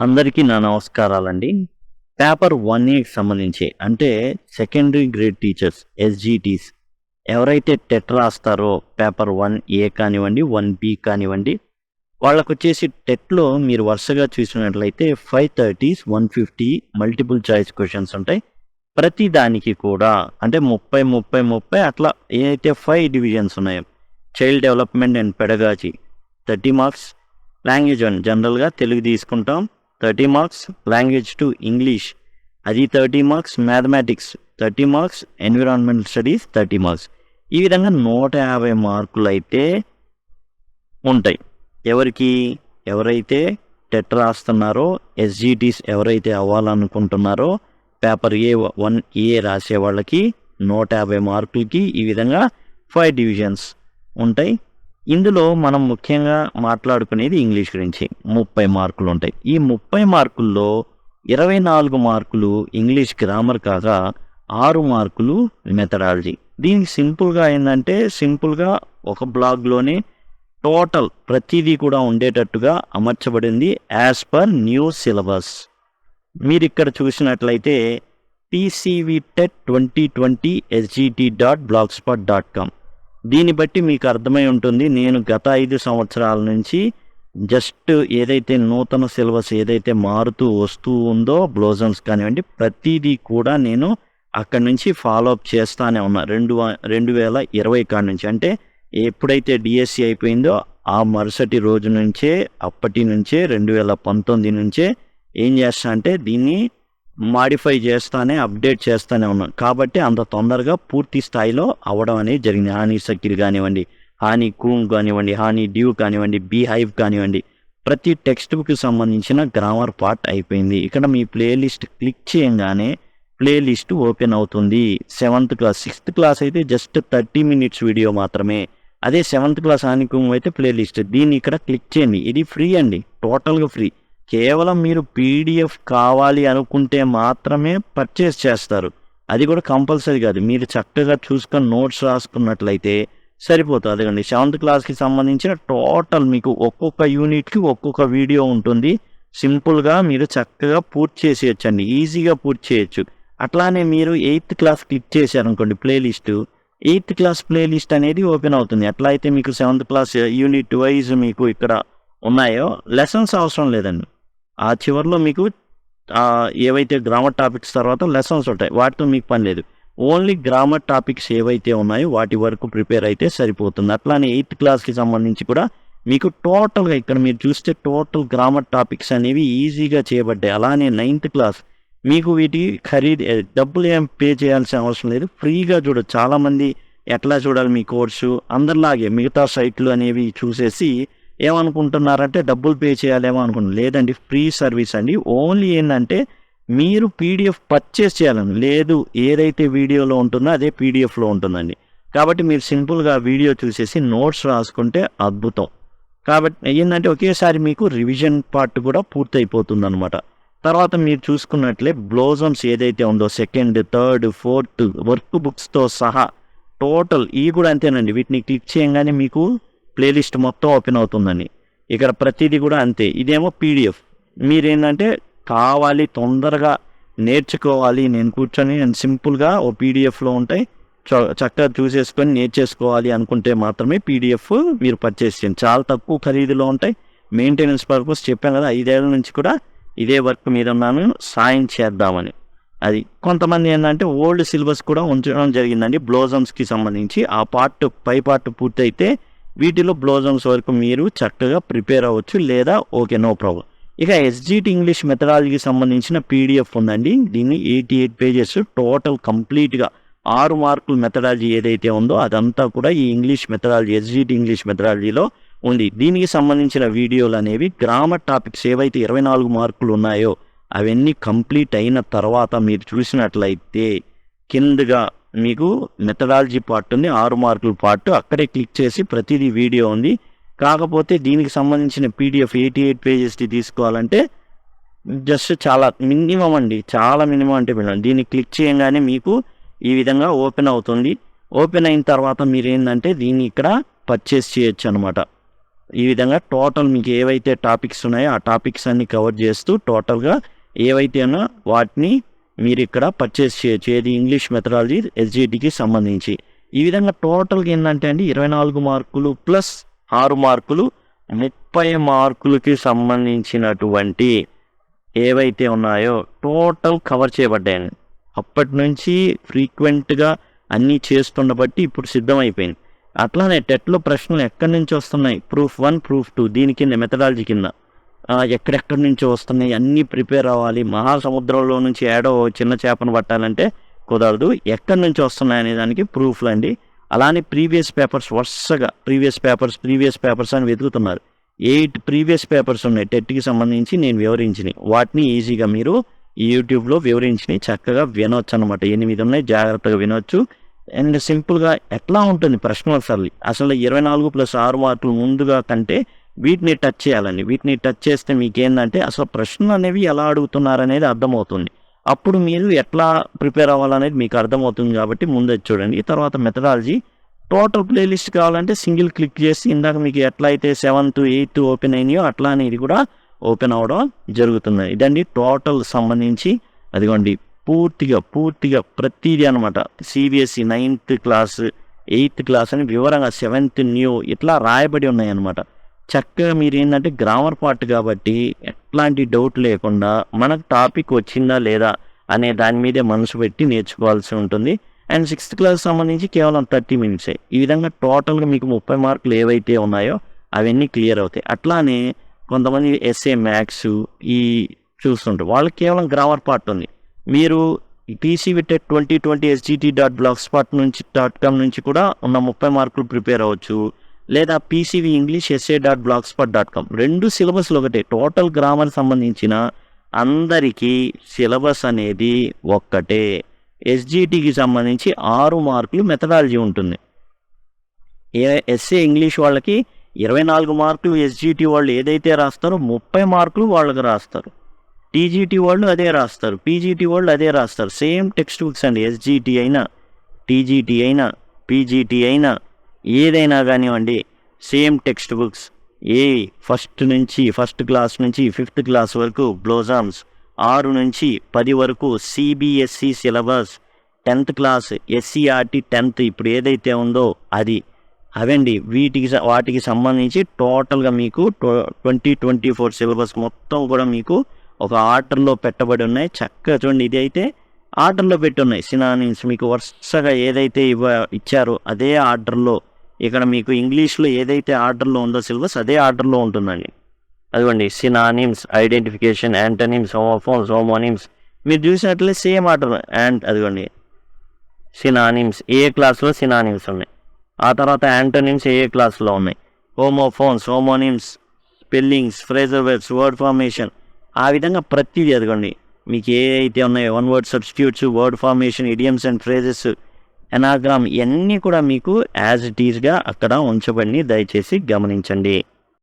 అందరికీ నా నమస్కారాలండి. పేపర్ 1ఏకి సంబంధించి అంటే సెకండరీ గ్రేడ్ టీచర్స్ ఎస్‌జిటీస్ ఎవరైతే టెట్ రాస్తారో పేపర్ 1ఏ కానివ్వండి, 1బి కానివ్వండి, వాళ్ళకొచ్చేసి టెట్‌లో మీరు వరుసగా చూసినట్లయితే 530, 150 మల్టిపుల్ చాయిస్ క్వెషన్స్ ఉంటాయి. ప్రతి దానికి కూడా అంటే 30, 30, 30 అట్లా ఏదైతే 5 డివిజన్స్ ఉన్నాయో child development and pedagogy 30 marks, language జనరల్‌గా తెలుగు తీసుకుంటాం 30 మార్క్స్, లాంగ్వేజ్ టు ఇంగ్లీష్ అది 30 marks, mathematics 30 marks, environmental studies 30 marks. ఈ విధంగా 150 మార్కులు అయితే ఉంటాయి. ఎవరైతే టెట్ రాస్తున్నారో, ఎస్‌జిటీస్ ఎవరైతే అవ్వాలనుకుంటున్నారో పేపర్ 1ఏ రాసే వాళ్ళకి 150 మార్కులకి ఈ విధంగా 5 డివిజన్స్ ఉంటాయి. ఇందులో మనం ముఖ్యంగా మాట్లాడుకునేది ఇంగ్లీష్ గురించి 30 మార్కులు ఉంటాయి. ఈ 30 మార్కుల్లో 24 మార్కులు ఇంగ్లీష్ గ్రామర్ కాగా 6 మార్కులు మెథడాలజీ. దీనికి సింపుల్గా ఒక బ్లాగ్లోనే టోటల్ ప్రతిదీ కూడా ఉండేటట్టుగా అమర్చబడింది యాజ్ పర్ న్యూ సిలబస్. మీరు ఇక్కడ చూసినట్లయితే tcvtet2020sgt.blogspot.com దీన్ని బట్టి మీకు అర్థమై ఉంటుంది. నేను గత 5 సంవత్సరాల నుంచి జస్ట్ ఏదైతే నూతన సిలబస్ ఏదైతే మారుతూ వస్తూ ఉందో బ్లోజమ్స్ కానివ్వండి ప్రతిదీ కూడా నేను అక్కడి నుంచి ఫాలో అప్ చేస్తానే ఉన్నా. 2020 కాడి నుంచి అంటే ఎప్పుడైతే డిఎస్సి అయిపోయిందో ఆ మరుసటి రోజు నుంచే అప్పటి నుంచే 2019 నుంచే ఏం చేస్తా అంటే దీన్ని మాడిఫై చేస్తానే అప్డేట్ చేస్తూనే ఉన్నాను. కాబట్టి అంత తొందరగా పూర్తి స్థాయిలో అవ్వడం అనేది జరిగింది. హానీ సర్కిల్ కానివ్వండి, హానీ కూమ్ కానివ్వండి, హానీ డ్యూ కానివ్వండి, బీ హైవ్ కానివ్వండి, ప్రతి టెక్స్ట్ బుక్కి సంబంధించిన గ్రామర్ పార్ట్ అయిపోయింది. ఇక్కడ మీ ప్లేలిస్ట్ క్లిక్ చేయగానే ప్లేలిస్ట్ ఓపెన్ అవుతుంది. 7th క్లాస్ 6th క్లాస్ అయితే జస్ట్ 30 minutes వీడియో మాత్రమే. అదే 7th క్లాస్ హానీ కూమ్ అయితే ప్లేలిస్ట్. దీన్ని ఇక్కడ క్లిక్ చేయండి. ఇది ఫ్రీ అండి, టోటల్గా ఫ్రీ. కేవలం మీరు పీడిఎఫ్ కావాలి అనుకుంటే మాత్రమే పర్చేస్ చేస్తారు. అది కూడా కంపల్సరీ కాదు. మీరు చక్కగా చూసుకొని నోట్స్ రాసుకున్నట్లయితే సరిపోతుంది. అదిగండి 7th క్లాస్కి సంబంధించిన టోటల్ మీకు ఒక్కొక్క యూనిట్కి ఒక్కొక్క వీడియో ఉంటుంది. సింపుల్గా మీరు చక్కగా పూర్తి చేసేయచ్చండి, ఈజీగా పూర్తి చేయొచ్చు. అట్లానే మీరు 8th క్లాస్ క్లిక్ చేశారనుకోండి ప్లేలిస్టు, 8th క్లాస్ ప్లేలిస్ట్ అనేది ఓపెన్ అవుతుంది. ఎట్లా అయితే మీకు 7th క్లాస్ యూనిట్ వైజ్ మీకు ఇక్కడ ఉన్నాయో లెసన్స్ అవసరం లేదండి. ఆ చివరిలో మీకు ఏవైతే గ్రామర్ టాపిక్స్ తర్వాత లెసన్స్ ఉంటాయి, వాటితో మీకు పని లేదు. ఓన్లీ గ్రామర్ టాపిక్స్ ఏవైతే ఉన్నాయో వాటి వరకు ప్రిపేర్ అయితే సరిపోతుంది. అట్లానే 8th క్లాస్కి సంబంధించి కూడా మీకు టోటల్గా ఇక్కడ మీరు చూస్తే టోటల్ గ్రామర్ టాపిక్స్ అనేవి ఈజీగా చేయబడ్డాయి. అలానే 9th క్లాస్ మీకు వీటి డబ్బులు ఏం పే చేయాల్సిన అవసరం లేదు, ఫ్రీగా చూడొచ్చు. చాలామంది ఎట్లా చూడాలి మీ కోర్సు అందరిలాగే మిగతా సైట్లు అనేవి చూసేసి ఏమనుకుంటున్నారంటే డబ్బులు పే చేయాలేమో అనుకుంటున్నారు. లేదండి, ఫ్రీ సర్వీస్ అండి. ఓన్లీ ఏంటంటే మీరు పీడిఎఫ్ పర్చేస్ చేయాలని లేదు, ఏదైతే వీడియోలో ఉంటుందో అదే పీడిఎఫ్లో ఉంటుందండి. కాబట్టి మీరు సింపుల్గా వీడియో చూసేసి నోట్స్ రాసుకుంటే అద్భుతం. కాబట్టి ఏంటంటే ఒకేసారి మీకు రివిజన్ పార్ట్ కూడా పూర్తయిపోతుంది అనమాట. తర్వాత మీరు చూసుకున్నట్లే బ్లోజమ్స్ ఏదైతే ఉందో 2nd, 3rd, 4th వర్క్ బుక్స్తో సహా టోటల్ ఇవి కూడా అంతేనండి. వీటిని క్లిక్ చేయగానే మీకు ప్లేలిస్ట్ మొత్తం ఓపెన్ అవుతుందండి. ఇక్కడ ప్రతిదీ కూడా అంతే. ఇదేమో పీడిఎఫ్. మీరేంటంటే కావాలి తొందరగా నేర్చుకోవాలి, నేను కూర్చొని సింపుల్గా ఓ పీడిఎఫ్లో ఉంటాయి, చక్కగా చూసేసుకొని నేర్చేసుకోవాలి అనుకుంటే మాత్రమే పీడిఎఫ్ మీరు పర్చేస్ చేయండి. చాలా తక్కువ ఖరీదులో ఉంటాయి. మెయింటెనెన్స్ పర్పస్ చెప్పాను కదా, 5 ఏళ్ళ నుంచి కూడా ఇదే వర్క్ మీద ఉన్నాను, సాయం చేద్దామని. అది కొంతమంది ఏంటంటే ఓల్డ్ సిలబస్ కూడా ఉంచడం జరిగిందండి బ్లోజమ్స్కి సంబంధించి. ఆ పై పార్ట్ పూర్తయితే వీటిలో బ్లోజమ్స్ వరకు మీరు చక్కగా ప్రిపేర్ అవ్వచ్చు, లేదా ఓకే నో ప్రాబ్లం. ఇక ఎస్జిటి ఇంగ్లీష్ మెథడాలజీకి సంబంధించిన పీడిఎఫ్ ఉందండి. దీన్ని 88 pages టోటల్ కంప్లీట్గా 6 మార్కులు మెథడాలజీ ఏదైతే ఉందో అదంతా కూడా ఈ ఇంగ్లీష్ మెథడాలజీ ఎస్జిటి ఇంగ్లీష్ మెథడాలజీలో ఉంది. దీనికి సంబంధించిన వీడియోలు అనేవి గ్రామర్ టాపిక్స్ ఏవైతే 24 మార్కులు ఉన్నాయో అవన్నీ కంప్లీట్ అయిన తర్వాత మీరు చూసినట్లయితే కిందగా మీకు మెథడాలజీ పార్ట్ ఉంది, 6 మార్కుల పార్ట్. అక్కడే క్లిక్ చేసి ప్రతిదీ వీడియో ఉంది. కాకపోతే దీనికి సంబంధించిన పీడిఎఫ్ 88 pages తీసుకోవాలంటే జస్ట్ చాలా మినిమం అండి, చాలా మినిమం అంటే దీన్ని క్లిక్ చేయగానే మీకు ఈ విధంగా ఓపెన్ అవుతుంది. ఓపెన్ అయిన తర్వాత మీరు ఏంటంటే దీన్ని ఇక్కడ పర్చేస్ చేయొచ్చు అనమాట. ఈ విధంగా టోటల్ మీకు ఏవైతే టాపిక్స్ ఉన్నాయో ఆ టాపిక్స్ అన్ని కవర్ చేస్తూ టోటల్గా ఏవైతే ఉన్నా వాటిని మీరు ఇక్కడ పర్చేస్ చేయొచ్చు. ఏది ఇంగ్లీష్ మెథడాలజీ ఎస్జిటికి సంబంధించి. ఈ విధంగా టోటల్గా ఏంటంటే అండి 24 మార్కులు ప్లస్ 6 మార్కులు 30 మార్కులకి సంబంధించినటువంటి ఏవైతే ఉన్నాయో టోటల్ కవర్ చేయబడ్డాయండి. అప్పటి నుంచి ఫ్రీక్వెంట్గా అన్నీ చేస్తున్న బట్టి ఇప్పుడు సిద్ధమైపోయింది. అట్లానే టెట్లో ప్రశ్నలు ఎక్కడి నుంచి వస్తున్నాయి, ప్రూఫ్ 1 ప్రూఫ్ 2 దీని కింద మెథడాలజీ కింద ఎక్కడెక్కడి నుంచి వస్తున్నాయి అన్నీ ప్రిపేర్ అవ్వాలి. మహాసముద్రంలో నుంచి ఏడో చిన్న చేపను పట్టాలంటే కుదరదు. ఎక్కడి నుంచి వస్తున్నాయి అనే దానికి ప్రూఫ్లు అండి. అలానే ప్రీవియస్ పేపర్స్ వరుసగా ప్రీవియస్ పేపర్స్ అని వెతుకుతున్నారు. 8 ప్రీవియస్ పేపర్స్ ఉన్నాయి టెట్కి సంబంధించి నేను వివరించినవి. వాటిని ఈజీగా మీరు యూట్యూబ్లో వివరించినవి చక్కగా వినొచ్చు అనమాట. 8 ఉన్నాయి, జాగ్రత్తగా వినొచ్చు. అండ్ సింపుల్గా ఎట్లా ఉంటుంది ప్రశ్నల సరళి అసలు 24 + 6 మార్కులు ముందుగా కంటే వీటిని టచ్ చేయాలండి. వీటిని టచ్ చేస్తే మీకేందంటే అసలు ప్రశ్నలు అనేవి ఎలా అడుగుతున్నారనేది అర్థమవుతుంది. అప్పుడు మీరు ఎట్లా ప్రిపేర్ అవ్వాలనేది మీకు అర్థమవుతుంది కాబట్టి ముందే చూడండి. తర్వాత మెథడాలజీ టోటల్ ప్లేలిస్ట్ కావాలంటే సింగిల్ క్లిక్ చేసి ఇందాక మీకు ఎట్లా అయితే 7th 8th ఓపెన్ అయినాయో అట్లానే ఇది కూడా ఓపెన్ అవ్వడం జరుగుతుంది. ఇదండి టోటల్ సంబంధించి అదిగోండి పూర్తిగా ప్రతిదీ అనమాట. CBSE 9th class 8th class అని వివరంగా 7th న్యూ ఇట్లా రాయబడి ఉన్నాయి అనమాట. చక్కగా మీరు ఏంటంటే గ్రామర్ పార్ట్ కాబట్టి ఎట్లాంటి డౌట్ లేకుండా మనకు టాపిక్ వచ్చిందా లేదా అనే దాని మీదే మనసు పెట్టి నేర్చుకోవాల్సి ఉంటుంది. అండ్ 6th క్లాస్ సంబంధించి కేవలం 30 minutes. ఈ విధంగా టోటల్గా మీకు 30 మార్కులు ఏవైతే ఉన్నాయో అవన్నీ క్లియర్ అవుతాయి. అట్లానే కొంతమంది ఎస్ఏ మ్యాథ్స్ ఈ చూస్తుంటారు, వాళ్ళకి కేవలం గ్రామర్ పార్ట్ ఉంది. మీరు పీసీవిటెక్ 2020 sgt.blogspot.com నుంచి కూడా ఉన్న 30 మార్కులు ప్రిపేర్ అవ్వచ్చు. లేదా పీసీవి ఇంగ్లీష్ essay.blogspot.com 2 సిలబస్లు ఒకటే. టోటల్ గ్రామర్ సంబంధించిన అందరికీ సిలబస్ అనేది ఒక్కటే. ఎస్జిటికి సంబంధించి 6 మార్కులు మెథడాలజీ ఉంటుంది. ఎస్ఏ ఇంగ్లీష్ వాళ్ళకి 24 మార్కులు, ఎస్జిటి వాళ్ళు ఏదైతే రాస్తారో 30 మార్కులు వాళ్ళకి రాస్తారు. టీజీటీ వాళ్ళు అదే రాస్తారు, పీజీటీ వాళ్ళు అదే రాస్తారు. సేమ్ టెక్స్ట్ బుక్స్ అండి. ఎస్జిటి అయినా టీజీటీ అయినా పీజీటీ అయినా ఏదైనా కానివ్వండి same text books. First class నుంచి 5th క్లాస్ వరకు బ్లోజమ్స్, 6 నుంచి 10 వరకు CBSE syllabus, 10th class SCERT 10th ఇప్పుడు ఏదైతే ఉందో అది అవండి. వాటికి సంబంధించి టోటల్గా మీకు 2024 సిలబస్ మొత్తం కూడా మీకు ఒక ఆర్డర్లో పెట్టబడి ఉన్నాయి. చక్కగా చూడండి, ఇది అయితే ఆర్డర్లో పెట్టి ఉన్నాయి. సినానిమ్స్ మీకు వరుసగా ఏదైతే ఇచ్చారో అదే ఆర్డర్లో ఇక్కడ మీకు ఇంగ్లీష్లో ఏదైతే ఆర్డర్లో ఉందో సిలబస్ అదే ఆర్డర్లో ఉంటుందండి. అదిగోండి synonyms, identification, antonyms, homophones, homonyms మీరు చూసినట్లే సేమ్ ఆర్డర్. అండ్ అదిగోండి సినానిమ్స్ ఏ క్లాస్లో సినానిమ్స్ ఉన్నాయి, ఆ తర్వాత యాంటనిమ్స్ ఏ క్లాస్లో ఉన్నాయి, homophones, homonyms, spellings, phrasal verbs, word formation, ఆ విధంగా ప్రతిదీ అదిగోండి మీకు ఏ అయితే ఉన్నాయో 1 word substitutes, word formation, idioms and phrases, anagram ఇవన్నీ కూడా మీకు యాజ్ ఇట్ ఈస్గా అక్కడ ఉంచబడి దయచేసి గమనించండి.